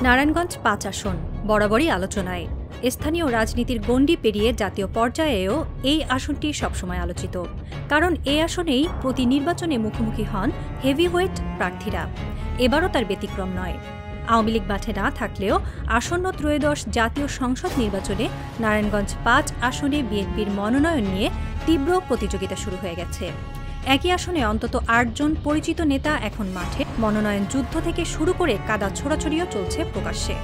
নারায়ণগঞ্জ ৫ আসন বরাবরই আলোচনায়। স্থানীয় রাজনীতির গণ্ডি পেরিয়ে জাতীয় পর্যায়েও এই আসনটি সবসময় আলোচিত, কারণ এই আসনেই প্রতি নির্বাচনে মুখোমুখি হন হেভিওয়েট প্রার্থীরা। এবারও তার ব্যতিক্রম নয়। আওয়ামী লীগ মাঠে না থাকলেও আসন্ন ত্রয়োদশ জাতীয় সংসদ নির্বাচনে নারায়ণগঞ্জ ৫ আসনে বিএনপির মনোনয়ন নিয়ে তীব্র প্রতিযোগিতা শুরু হয়ে গেছে। একই আসনে অন্তত ৮ জন পরিচিত নেতা এখন মাঠে। মনোনয়ন যুদ্ধ থেকে শুরু করে কাদা ছোড়াছড়িও চলছে প্রকাশ্যে।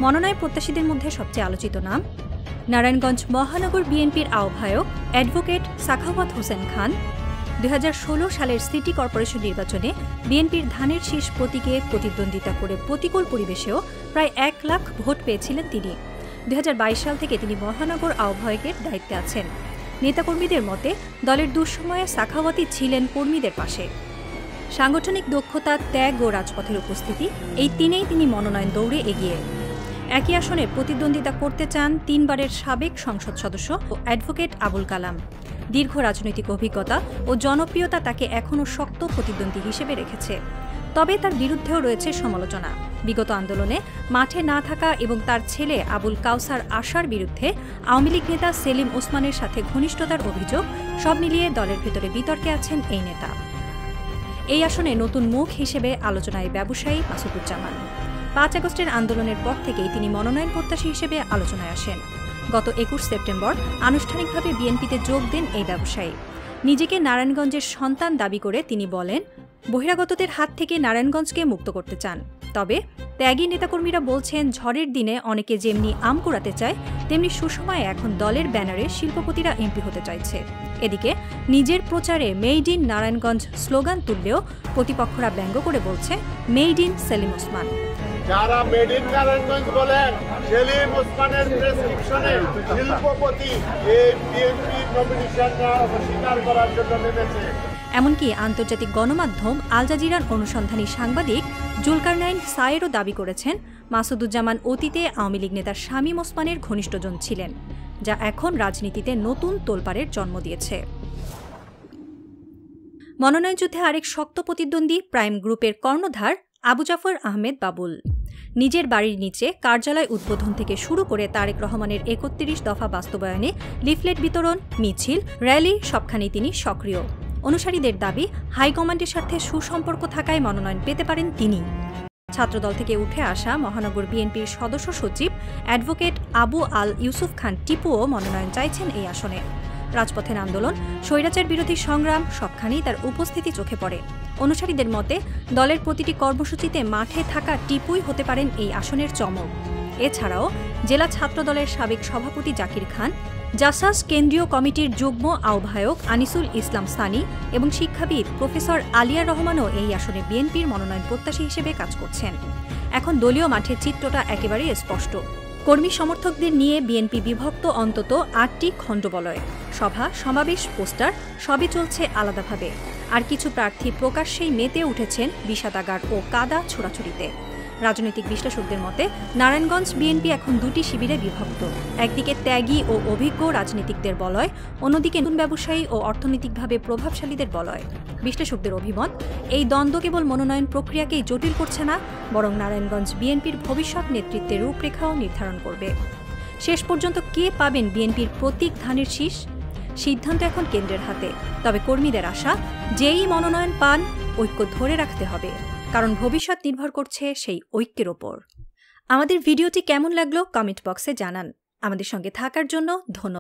মনোনয়ন প্রত্যাশীদের মধ্যে সবচেয়ে আলোচিত নাম নারায়ণগঞ্জ মহানগর বিএনপির আহ্বায়ক অ্যাডভোকেট সাখাওয়াত হোসেন খান। ২০১৬ সালের সিটি কর্পোরেশন নির্বাচনে বিএনপির ধানের শীষ প্রতীকে প্রতিদ্বন্দ্বিতা করে প্রতিকূল পরিবেশেও প্রায় ১ লাখ ভোট পেয়েছিলেন তিনি। ২০২২ সাল থেকে তিনি মহানগর আহ্বায়কের দায়িত্বে আছেন। নেতাকর্মীদের মতে দলের দুঃসময়ে সাখাওয়াতই ছিলেন কর্মীদের পাশে। সাংগঠনিক দক্ষতা, ত্যাগ ও রাজপথের উপস্থিতি, এই তিনেই তিনি মনোনয়ন দৌড়ে এগিয়ে। একই আসনে প্রতিদ্বন্দ্বিতা করতে চান ৩ বারের সাবেক সংসদ সদস্য ও অ্যাডভোকেট আবুল কালাম। দীর্ঘ রাজনৈতিক অভিজ্ঞতা ও জনপ্রিয়তা তাকে এখনও শক্ত প্রতিদ্বন্দ্বী হিসেবে রেখেছে। তবে তার বিরুদ্ধেও রয়েছে সমালোচনা। বিগত আন্দোলনে মাঠে না থাকা এবং তার ছেলে আবুল কাউসার আশার বিরুদ্ধে আওয়ামী লীগ নেতা সেলিম ওসমানের সাথে ঘনিষ্ঠতার অভিযোগ, সব মিলিয়ে দলের ভেতরে বিতর্কে আছেন এই নেতা। এই আসনে নতুন মুখ হিসেবে আলোচনায় ব্যবসায়ী মাসুদুজ্জামান। ৫ আগস্টের আন্দোলনের পর থেকেই তিনি মনোনয়ন প্রত্যাশী হিসেবে আলোচনায় আসেন। গত ২১ সেপ্টেম্বর আনুষ্ঠানিকভাবে বিএনপিতে যোগ দেন এই ব্যবসায়ী। নিজেকে নারায়ণগঞ্জের সন্তান দাবি করে তিনি বলেন, বহিরাগতদের হাত থেকে নারায়ণগঞ্জকে মুক্ত করতে চান। তবে ত্যাগী নেতাকর্মীরা বলছেন, ঝড়ের দিনে অনেকে যেমনি আম কুড়াতে চায়, তেমনি সুসময়ে এখন দলের ব্যানারে শিল্পপতিরা এমপি হতে চাইছে। এদিকে নিজের প্রচারে মেড ইন নারায়ণগঞ্জ স্লোগান তুললেও প্রতিপক্ষরা ব্যঙ্গ করে বলছে, মেড ইন সেলিম ওসমান। যারা মেড ইন নারায়ণগঞ্জ বলেন, সেলিম ওসমানের প্রেসক্রিপশনে শিল্পপতি এই বিএনপি নমিনেশনটা অস্বীকার করার জন্য নেমেছে। এমনকি আন্তর্জাতিক গণমাধ্যম আল জাজিরার অনুসন্ধানী সাংবাদিক জুলকারনাইন সায়েরও দাবি করেছেন, মাসুদুজ্জামান অতীতে আওয়ামী লীগ নেতা শামীম ওসমানের ঘনিষ্ঠজন ছিলেন, যা এখন রাজনীতিতে নতুন তোলপাড়ের জন্ম দিয়েছে। মনোনয়ন যুদ্ধে আরেক শক্ত প্রতিদ্বন্দ্বী প্রাইম গ্রুপের কর্ণধার আবু জাফর আহমেদ বাবুল। নিজের বাড়ির নিচে কার্যালয় উদ্বোধন থেকে শুরু করে তারেক রহমানের ৩১ দফা বাস্তবায়নে লিফলেট বিতরণ, মিছিল, র্যালি সবখানেই তিনি সক্রিয়। অনুসারীদের দাবি, হাইকমান্ডের সাথে সুসম্পর্ক থাকায় মনোনয়ন পেতে পারেন তিনি। ছাত্রদল থেকে উঠে আসা মহানগর বিএনপির সদস্য সচিব অ্যাডভোকেট আবু আল ইউসুফ খান টিপুও মনোনয়ন চাইছেন এই আসনে। রাজপথের আন্দোলন, স্বৈরাচার বিরোধী সংগ্রাম সবখানেই তার উপস্থিতি চোখে পড়ে। অনুসারীদের মতে দলের প্রতিটি কর্মসূচিতে মাঠে থাকা টিপুই হতে পারেন এই আসনের চমক। এছাড়াও জেলা ছাত্রদলের সাবেক সভাপতি জাকির খান, জাসাস কেন্দ্রীয় কমিটির যুগ্ম আহ্বায়ক আনিসুল ইসলাম সানি এবং শিক্ষাবিদ প্রফেসর আলিয়া রহমানও এই আসনে বিএনপির মনোনয়ন প্রত্যাশী হিসেবে কাজ করছেন। এখন দলীয় মাঠের চিত্রটা একেবারেই স্পষ্ট। কর্মী সমর্থকদের নিয়ে বিএনপি বিভক্ত অন্তত ৮টি খণ্ডবলয়। সভা, সমাবেশ, পোস্টার সবই চলছে আলাদাভাবে। আর কিছু প্রার্থী প্রকাশ্যেই মেতে উঠেছেন বিষাদাগার ও কাদা ছোড়াছুড়িতে। রাজনৈতিক বিশ্লেষকদের মতে নারায়ণগঞ্জ বিএনপি এখন ২টি শিবিরে বিভক্ত। একদিকে ত্যাগী ও অভিজ্ঞ রাজনীতিকদের বলয়, অন্যদিকে নতুন ব্যবসায়ী ও অর্থনৈতিকভাবে প্রভাবশালীদের বলয়। বিশ্লেষকদের অভিমত, এই দ্বন্দ্ব কেবল মনোনয়ন প্রক্রিয়াকেই জটিল করছে না, বরং নারায়ণগঞ্জ বিএনপির ভবিষ্যৎ নেতৃত্বের রূপরেখাও নির্ধারণ করবে। শেষ পর্যন্ত কে পাবেন বিএনপির প্রতীক ধানের শীষ, সিদ্ধান্ত এখন কেন্দ্রের হাতে। তবে কর্মীদের আশা, যেই মনোনয়ন পান, ঐক্য ধরে রাখতে হবে, কারণ ভবিষ্যৎ নির্ভর করছে সেই ঐক্যের ওপর। আমাদের ভিডিওটি কেমন লাগলো কমেন্ট বক্সে জানান। আমাদের সঙ্গে থাকার জন্য ধন্যবাদ।